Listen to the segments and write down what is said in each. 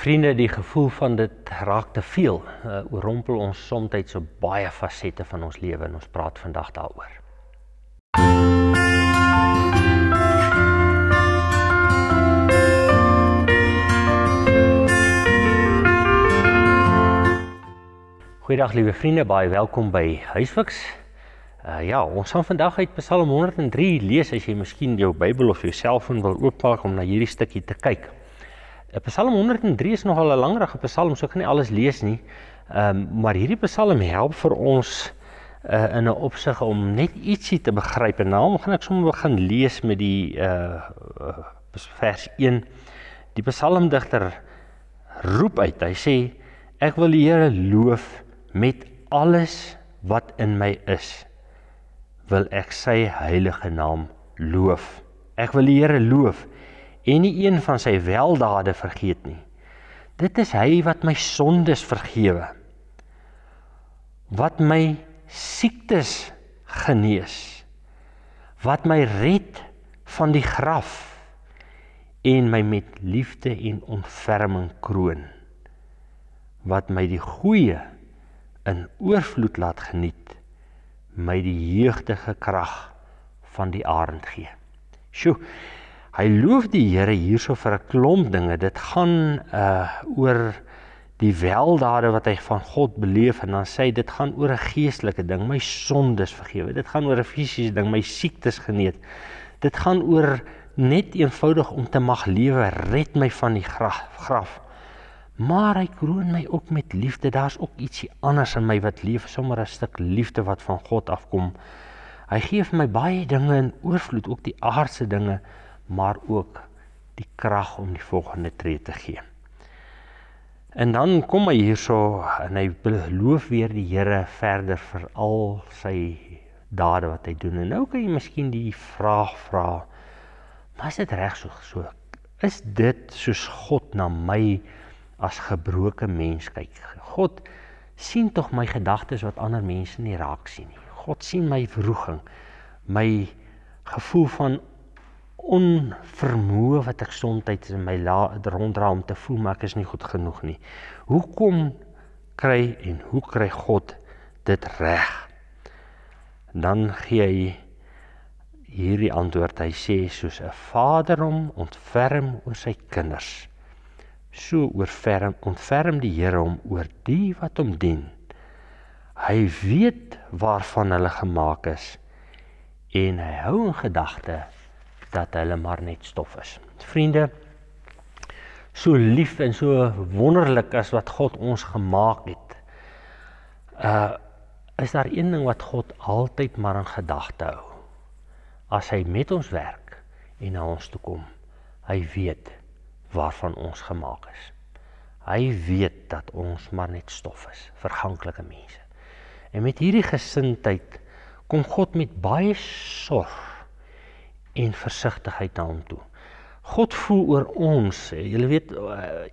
Vriende, die gevoel van dit raak te veel, oorrompel ons soms so baie fasette van ons lewe en ons praat vandag daaroor. Goeiedag liewe vriende, baie welkom by Huisfiks. Ons gaan vandag uit Psalm 103 lees as jy miskien jou Bybel of jou selfoon wil oopmaak om na hierdie stukkie te kyk. Psalm 103 is nogal 'n langerige psalm, so ek kan nie alles lees nie, maar hierdie psalm help vir ons in 'n opsig om net ietsie te begryp, en daarom gaan ek sommer begin lees met die vers 1. Die psalmdigter roep uit, hy sê, ek wil die Here loof met alles wat in my is, wil ek sy heilige naam loof. Ek wil die Here loof, en nie een van sy weldade vergeet nie. Dit is hy wat my sondes vergewe, wat my siektes genees, wat my red van die graf, en my met liefde en ontferming kroon, wat my die goeie in oorvloed laat geniet, my die jeugdige krag van die arend gee. Sjoe, hy loof die Here hierso vir 'n klomp dinge. Dit gaan oor die weldade wat hy van God beleef, en dan sê hy, dit gaan oor 'n geestelike ding, my sondes vergewe. Dit gaan oor 'n fisiese ding, my siektes genees. Dit gaan oor net eenvoudig om te mag lewe, red my van die graf. Maar hy kroon my ook met liefde. Daar's ook ietsie anders in my wat leef, sommer 'n stuk liefde wat van God afkom. Hy gee vir my baie dinge in oorvloed, ook die aardse dinge, maar ook die krag om die volgende tree te gee. En dan kom hy hierso en hy beloof weer die Here verder vir al sy dade wat hy doen. En nou kan jy miskien die vraag vra, maar is dit reg so? Is dit soos God na my as gebroke mens kyk? God sien tog my gedagtes wat ander mense nie raak sien nie. God sien my wroging, my gevoel van onvermoë wat ek soms in my ronddra om te voel, maar ek is nie goed genoeg nie. Hoe kry God dit reg? Dan gee hy hierdie antwoord, hy sê, soos 'n vader hom ontferm oor sy kinders, so ontferm die Here hom oor die wat hom dien. Hy weet waarvan hulle gemaak is, en hy hou in gedagte dat hulle maar net stof is. Vriende, so lief en so wonderlik as wat God ons gemaak het, is daar een ding wat God altyd maar in gedagte hou. As hy met ons werk en na ons toe kom, hy weet waarvan ons gemaak is. Hy weet dat ons maar net stof is, verganklike mense. En met hierdie gesindheid kom God met baie sorg en versigtigheid na hom toe. God voel oor ons. Julle weet,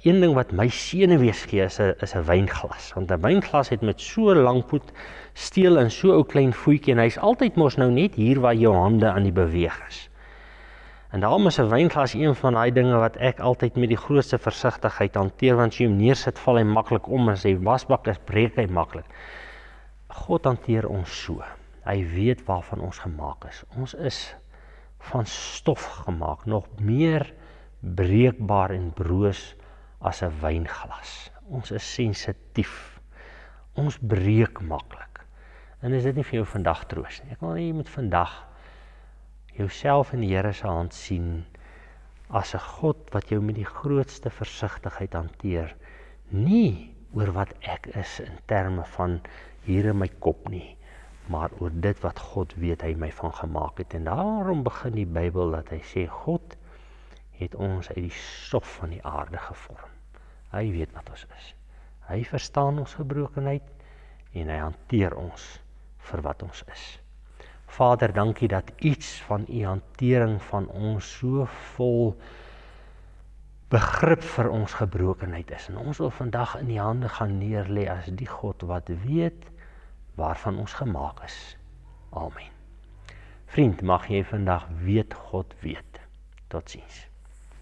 een ding wat my senuwees gee is 'n wynglas. Want 'n wynglas het met so lank voet steel en so ou klein voetjie, en hy's altyd mos nou net hier waar jou hande aan die beweeg is. En daarom is 'n wynglas een van daai dinge wat ek altyd met die grootste versigtigheid hanteer, want as jy hom neersit, val hy maklik om, en as hy wasbak is, breek hy maklik. God hanteer ons so. Hy weet waarvan ons gemaak is. Ons is van stof gemaak, nog meer breekbaar en broos as 'n wynglas. Ons is sensitief. Ons breek maklik. En is dit nie vir jou vandag troos nie? Ek wil jy moet vandag jouself in die Here se hand sien as 'n God wat jou met die grootste versigtigheid hanteer. Nie oor wat ek is in terme van hier in my kop nie, maar oor dit wat God weet hy my van gemaak het. En daarom begin die Bybel dat hy sê, God het ons uit die stof van die aarde gevorm. Hy weet wat ons is. Hy verstaan ons gebrokenheid en hy hanteer ons vir wat ons is. Vader, dankie dat iets van u hantering van ons so vol begrip vir ons gebrokenheid is. En ons wil vandag in die hande gaan neerlê as die God wat weet waarvan ons gemaak is. Amen. Vriend, mag jy vandag weet God weet. Tot ziens.